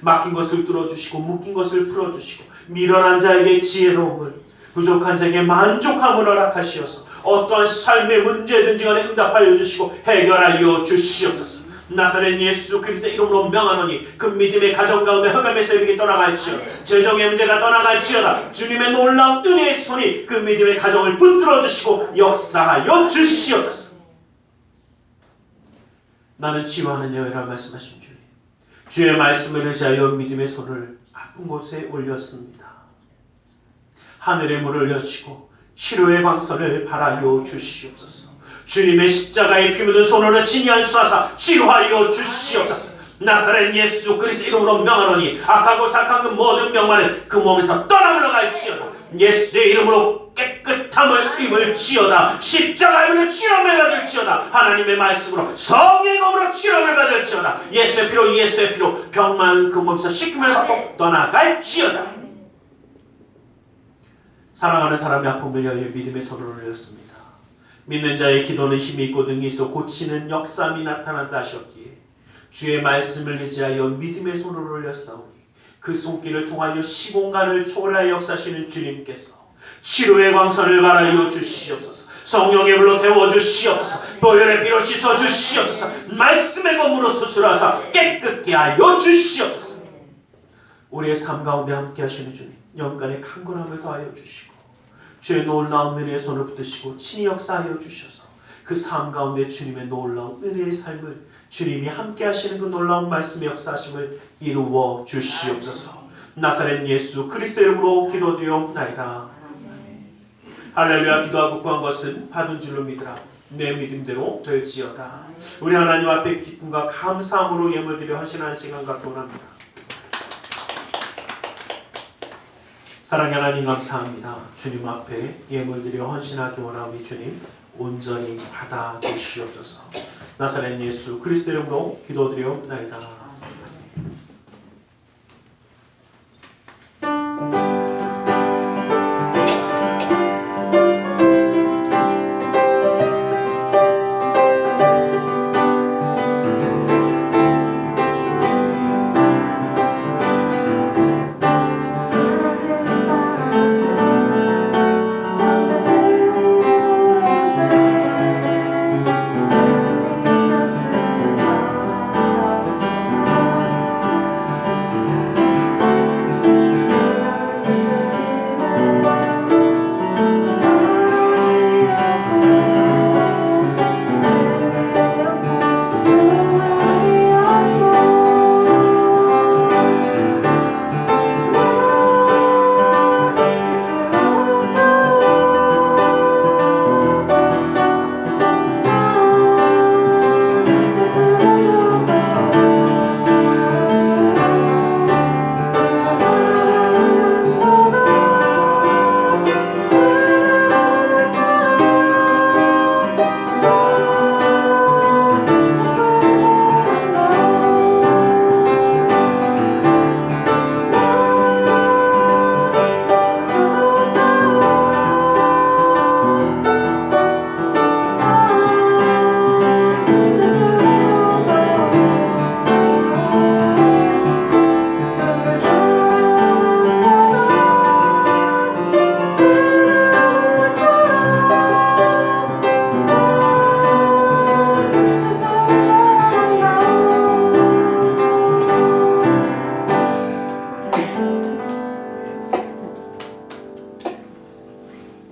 막힌 것을 뚫어주시고 묶인 것을 풀어주시고 미련한 자에게 지혜로움을, 부족한 자에게 만족함을 허락하시어서 어떠한 삶의 문제든지 간에 응답하여 주시고 해결하여 주시옵소서. 나사렛 예수 그리스도의 이름으로 명하노니 그 믿음의 가정 가운데 흑암의 세력이 떠나갈지어다. 재정의 문제가 떠나갈지어다. 주님의 놀라운 은혜의 손이 그 믿음의 가정을 붙들어 주시고 역사하여 주시옵소서. 나는 치유하는 여호와라 말씀하신 주님, 주의 말씀을 의지하여 믿음의 손을 아픈 곳에 올렸습니다. 하늘의 문을 여시고 치료의 광선을 발하여 주시옵소서. 주님의 십자가에 피 묻은 손으로 친히 안수하사 치료하여 주시옵소서. 나사렛 예수 그리스도 이름으로 명하노니 악하고 삭한 그 모든 병만은 그 몸에서 떠나물러갈지어다. 예수의 이름으로 깨끗함을 입을지어다. 십자가의 피로 치료를 받을지어다. 하나님의 말씀으로 성령의 이름으로 치료를 받을지어다. 예수의 피로 병만 그 몸에서 씻김을 받고 떠나갈지어다. 사랑하는 사람의 아픔을 위하여 믿음의 손을 올렸습니다. 믿는 자의 기도는 힘이 있고 능이 있어 고치는 역삼이 나타난다 하셨기에 주의 말씀을 의지하여 믿음의 손을 올렸사오니 그 손길을 통하여 시공간을 초월하여 역사하시는 주님께서 치료의 광선을 발하여 주시옵소서. 성령의 불로 태워주시옵소서. 보혈의 피로 씻어주시옵소서. 말씀의 검으로 수술하사 깨끗게 하여 주시옵소서. 우리의 삶 가운데 함께 하시는 주님, 영간의 강건함을 더하여 주시고 주의 놀라운 은혜의 손을 붙드시고 친히 역사하여 주셔서 그 삶 가운데 주님의 놀라운 은혜의 삶을 주님이 함께 하시는 그 놀라운 말씀의 역사심을 이루어 주시옵소서. 나사렛 예수 그리스도 이름으로 기도드리옵나이다. 할렐루야. 기도하고 구한 것은 받은 줄로 믿으라. 내 믿음대로 될지어다. 우리 하나님 앞에 기쁨과 감사함으로 예물드려 헌신하는 시간 갖고 원합니다. 사랑의 하나님 감사합니다. 주님 앞에 예물드려 헌신하기 원하오니 주님 온전히 받아 주시옵소서. 나사렛 예수 그리스도 이름으로 기도드리옵나이다.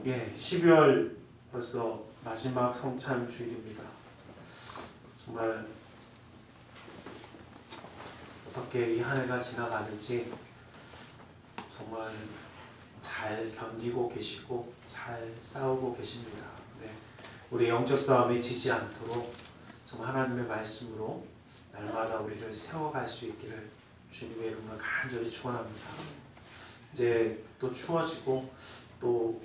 예, 12월 벌써 마지막 성찬 주일입니다. 정말 어떻게 이 한 해가 지나가는지 정말 잘 견디고 계시고 잘 싸우고 계십니다. 네, 우리 영적 싸움에 지지 않도록 정말 하나님의 말씀으로 날마다 우리를 세워갈 수 있기를 주님의 이름으로 간절히 축원합니다. 이제 또 추워지고 또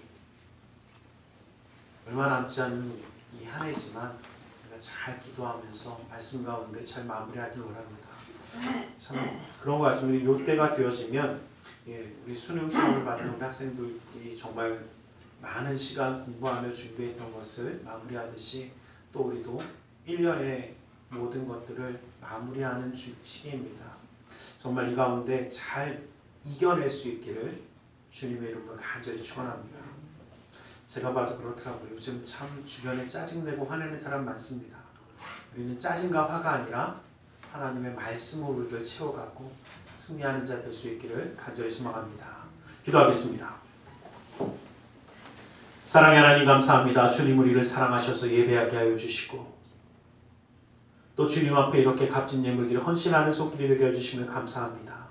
얼마 남지 않은 이 한 해지만 우리가 잘 기도하면서 말씀 가운데 잘 마무리하길 원합니다. 참 그런 것 같습니다. 이때가 되어지면 우리 수능 시험을 받는 우리 학생들이 정말 많은 시간 공부하며 준비했던 것을 마무리하듯이 또 우리도 1년의 모든 것들을 마무리하는 시기입니다. 정말 이 가운데 잘 이겨낼 수 있기를 주님의 이름으로 간절히 축원합니다. 제가 봐도 그렇더라고요. 요즘 참 주변에 짜증내고 화내는 사람 많습니다. 우리는 짜증과 화가 아니라 하나님의 말씀으로 우리를 채워가고 승리하는 자 될 수 있기를 간절히 소망합니다. 기도하겠습니다. 사랑의 하나님 감사합니다. 주님 우리를 사랑하셔서 예배하게 하여 주시고 또 주님 앞에 이렇게 값진 예물들이 헌신하는 손길이 되게 해주시면 감사합니다.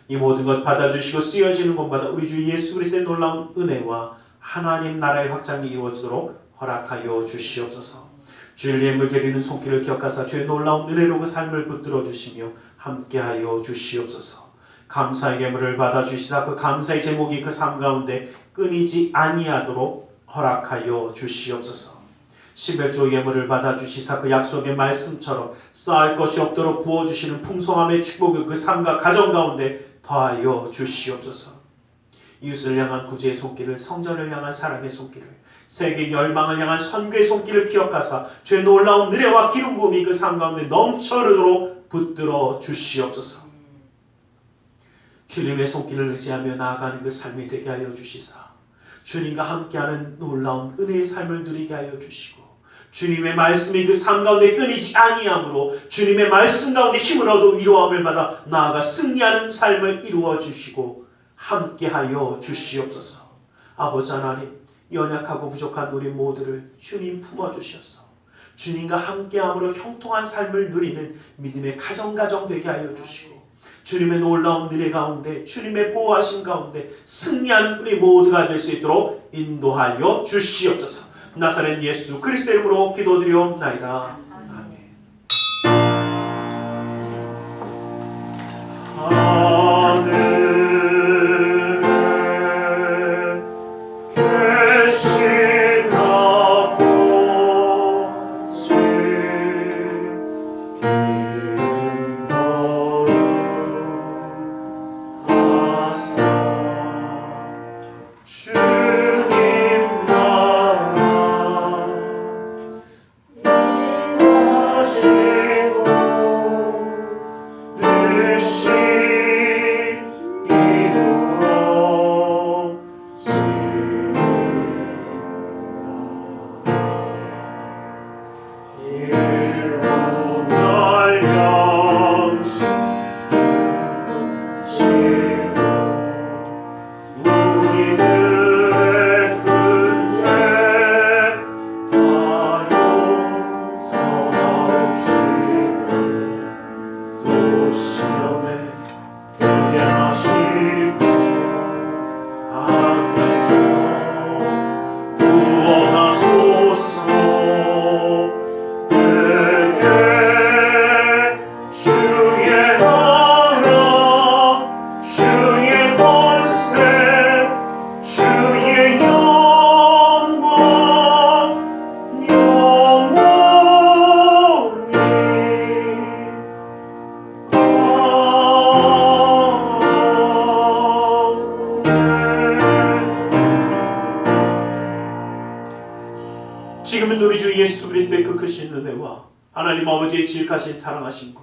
이 모든 것 받아주시고 쓰여지는 곳마다 우리 주 예수 그리스도의 놀라운 은혜와 하나님 나라의 확장이 이루어지도록 허락하여 주시옵소서. 주의 예물 드리는 손길을 기억하사 주의 놀라운 은혜로 그 삶을 붙들어 주시며 함께하여 주시옵소서. 감사의 예물을 받아주시사 그 감사의 제목이 그 삶 가운데 끊이지 아니하도록 허락하여 주시옵소서. 11조 예물을 받아주시사 그 약속의 말씀처럼 쌓을 것이 없도록 부어주시는 풍성함의 축복을 그 삶과 가정 가운데 더하여 주시옵소서. 이웃을 향한 구제의 손길을, 성전을 향한 사랑의 손길을, 세계 열방을 향한 선교의 손길을 기억하사 주의 놀라운 은혜와 기름 부음이 그 삶 가운데 넘쳐 흐르도록 붙들어 주시옵소서. 주님의 손길을 의지하며 나아가는 그 삶이 되게 하여 주시사 주님과 함께하는 놀라운 은혜의 삶을 누리게 하여 주시고 주님의 말씀이 그 삶 가운데 끊이지 아니하므로 주님의 말씀 가운데 힘을 얻어 위로함을 받아 나아가 승리하는 삶을 이루어 주시고 함께하여 주시옵소서. 아버지 하나님, 연약하고 부족한 우리 모두를 주님 품어주셔서 주님과 함께함으로 형통한 삶을 누리는 믿음의 가정 되게 하여 주시고 주님의 놀라운 은혜 가운데 주님의 보호하심 가운데 승리하는 우리 모두가 될 수 있도록 인도하여 주시옵소서. 나사렛 예수 그리스도의 이름으로 기도드리옵나이다. 아멘. 지금은 우리 주 예수 그리스도의 그 크신 은혜와 하나님 아버지의 지극하신 사랑하심과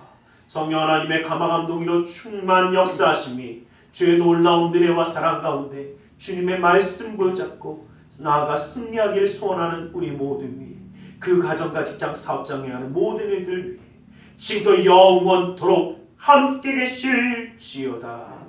성령 하나님의 감화감동으로 충만 역사하심이 주의 놀라운 은혜와 사랑 가운데 주님의 말씀 붙잡고 나아가 승리하기를 소원하는 우리 모두 위해 그 가정과 직장 사업장에 하는 모든 일들 위해 지금도 영원토록 함께 계실지어다.